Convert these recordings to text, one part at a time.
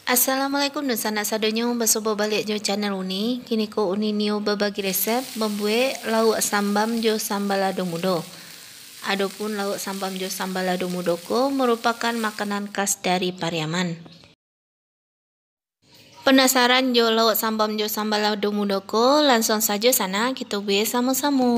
Assalamualaikum dan sanak sadonyo bersobo balik jo channel uni. Kini ko uni nio berbagi resep membuat lauk sambam jo sambal lado mudo. Adapun lauk sambam jo sambal lado mudo ko merupakan makanan khas dari Pariaman. Penasaran jo lauk sambam jo sambal lado mudo ko? Langsung saja sana kita buat sama-sama.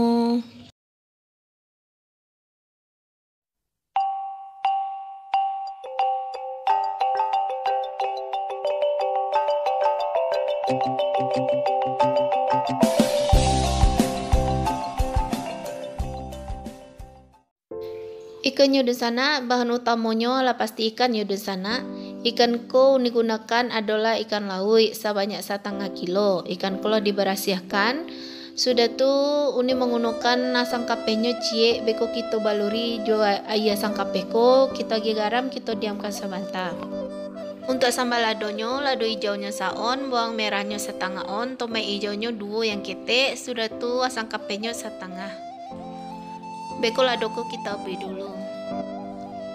Ikan yudun sana, bahan utamanya lah pasti ikan yudun sana. Ikan ko digunakan adalah ikan laut sebanyak 1,5 kilo. Ikan ko diberasihkan. Sudah tuh uni menggunakan nasang kapenya cie beko kita baluri jo ayah sang kapeko, kita garam kita diamkan sebentar. Untuk sambal ladonyo, lado hijaunya saon, bawang merahnya setengah on, tomat hijaunya 2 yang ketek, sudah tuh asam kapenya setengah. Beko ladoko kita beli dulu.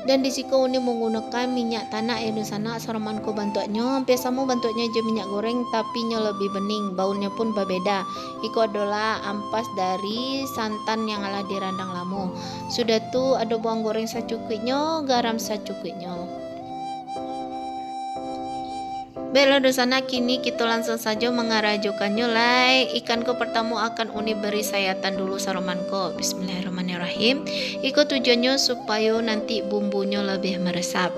Dan di sini uni menggunakan minyak tanah yang di sana saraman ko bantuannya. Biasamu bantuannya aja minyak goreng tapi nya lebih bening, baunya pun berbeda. Iko adalah ampas dari santan yang ala dirandang lamo. Sudah tuh ada bawang goreng secukupnya, garam secukupnya. Belo di sana kini kita langsung saja mengarajukannya lai. Ikanku pertama akan uni beri sayatan dulu saromanko. Bismillahirrahmanirrahim. Iko tujuannya supaya nanti bumbunya lebih meresap.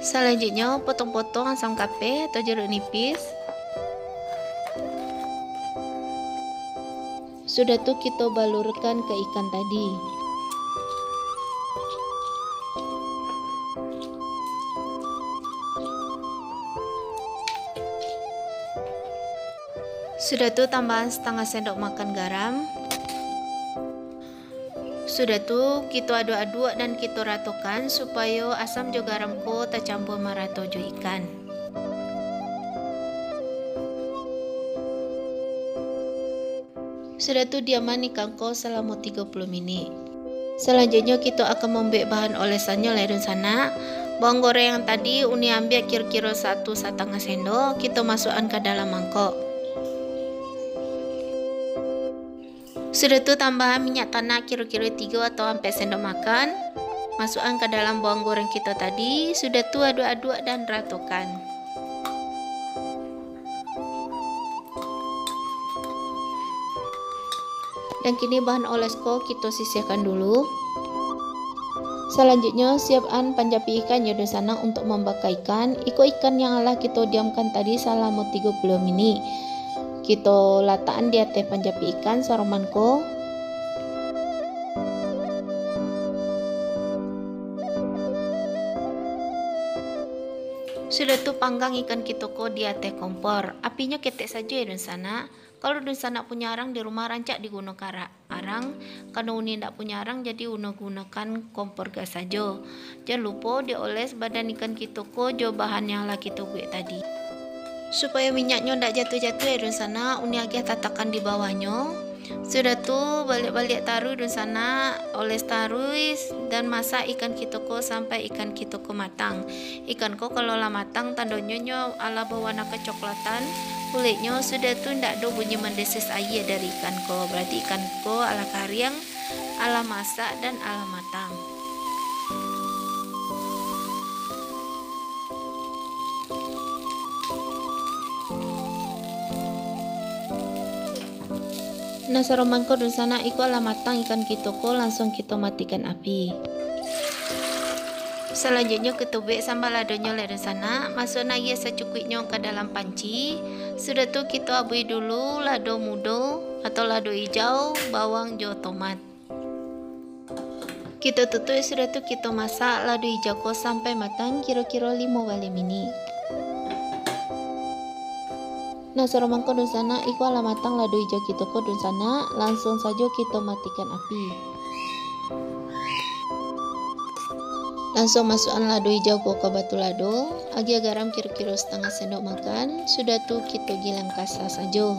Selanjutnya potong-potong asam kape atau jeruk nipis. Sudah tuh kita balurkan ke ikan tadi. Sudah tuh tambahan setengah sendok makan garam. Sudah tuh kita aduk-aduk dan kita ratakan supaya asam jo garam ko tercampur merata jo ikan. Sudah tuh diaman ikan ko selama 30 menit. Selanjutnya kita akan membuat bahan olesannya lerun sana. Bawang goreng yang tadi uni ambil kira-kira 1,5 sendok, kita masukkan ke dalam mangkok. Sudah tuh tambahan minyak tanah kira-kira 3 atau 4 sendok makan. Masukkan ke dalam bawang goreng kita tadi. Sudah tuh aduk-aduk dan ratakan. Dan kini bahan olesko kita sisihkan dulu. Selanjutnya siapkan panjapi ikan di sana untuk membakar ikan. Iko ikan yang ala kita diamkan tadi selama 30 menit. Kita letakkan di atas panjapi ikan saromanko. Sudah tuh panggang ikan kita ko di atas kompor. Apinya ketek saja ya di sana. Kalau di sana punya arang di rumah rancak digunakan arang. Karena uni tidak punya arang jadi uni gunakan kompor gas saja. Jangan lupa dioles badan ikan kita ko jo bahan yang lah kita buat tadi. Supaya minyaknya tidak jatuh-jatuh ya di sana, uni agak tatakan di bawahnya. Sudah tuh balik-balik taruh di sana, oles taruh dan masak ikan kita ko sampai ikan kita ko matang. Ikan ko kalau lah matang tandanya ala berwarna kecoklatan, kulitnya sudah tuh tidak ada bunyi mendesis air dari ikan ko. Berarti ikan ko ala kariang, ala masak dan ala matang. Nah saromanko di sana iko ala matang ikan kita ko, langsung kita matikan api. Selanjutnya kita buat sambal ladonya di sana. Masukkan air secukupnya ke dalam panci. Sudah tuh kita abui dulu lado mudo atau lado hijau, bawang jo tomat. Kita tutup, sudah tuh kita masak lado hijau ko sampai matang kira-kira 5 menit. Nah saromanko di sana iko ala matang lado hijau kita ko di sana, langsung saja kita matikan api. Langsung masukkan lado hijau ko ke batu lado, agak garam kira-kira setengah sendok makan. Sudah tuh kita gilang kasar saja.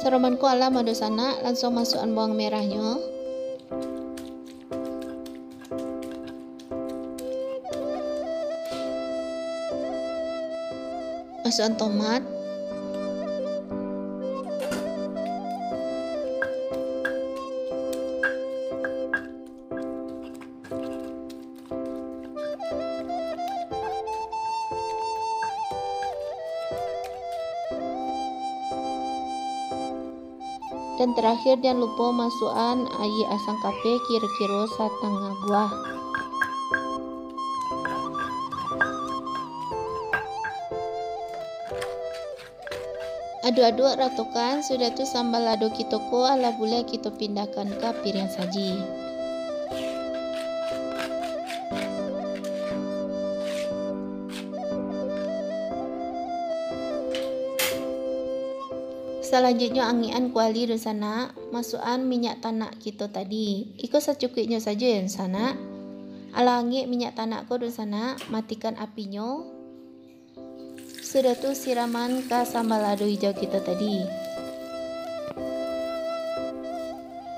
Saramanku ala madu sana, langsung masukkan bawang merahnya. Masukkan tomat. Dan terakhir jangan lupa masukkan air asam kafe kira-kira setengah buah. Aduk-aduk ratukan, sudah tuh sambal lado kita ko ala boleh kita pindahkan ke piring saji. Selanjutnya angian kuali di sana, masukkan minyak tanah kita tadi. Ikut secukupnya saja di sana. Ala angin minyak tanah ko di sana, matikan apinya. Sudah tuh siraman ke sambal lado hijau kita tadi.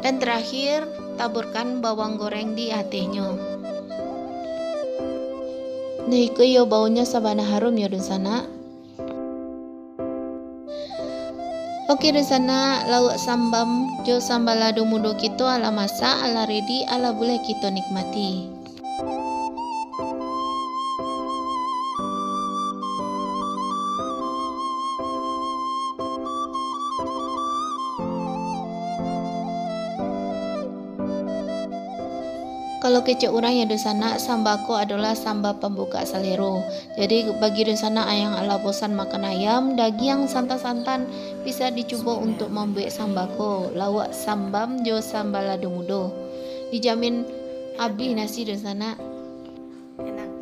Dan terakhir taburkan bawang goreng di atasnya. Nah, iko yo baunya sabana harum ya di sana. Oke di sana lauk sambam jo sambal lado mudo kita ala masak, ala ready, ala boleh kita nikmati. Kalau kecek orang yang di sana, sambako adalah sambal pembuka selera. Jadi bagi di sana yang ala bosan makan ayam, daging santan-santan bisa dicoba untuk membuat sambako. Lawak sambam jo sambal lado mudo. Dijamin habis nasi di sana. Enak.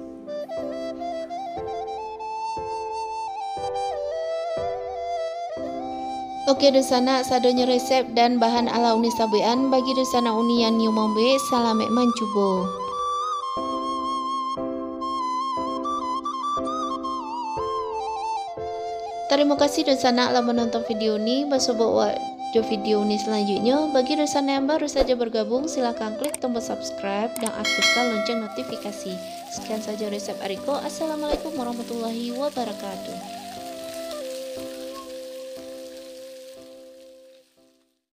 Oke di sana sadonya resep dan bahan ala uni sabean bagi di sana uni yang new membe salamek mencoba. Terima kasih di sana telah menonton video ini. Basobo video ini selanjutnya. Bagi di sana yang baru saja bergabung silahkan klik tombol subscribe dan aktifkan lonceng notifikasi. Sekian saja resep Ariko. Assalamualaikum warahmatullahi wabarakatuh.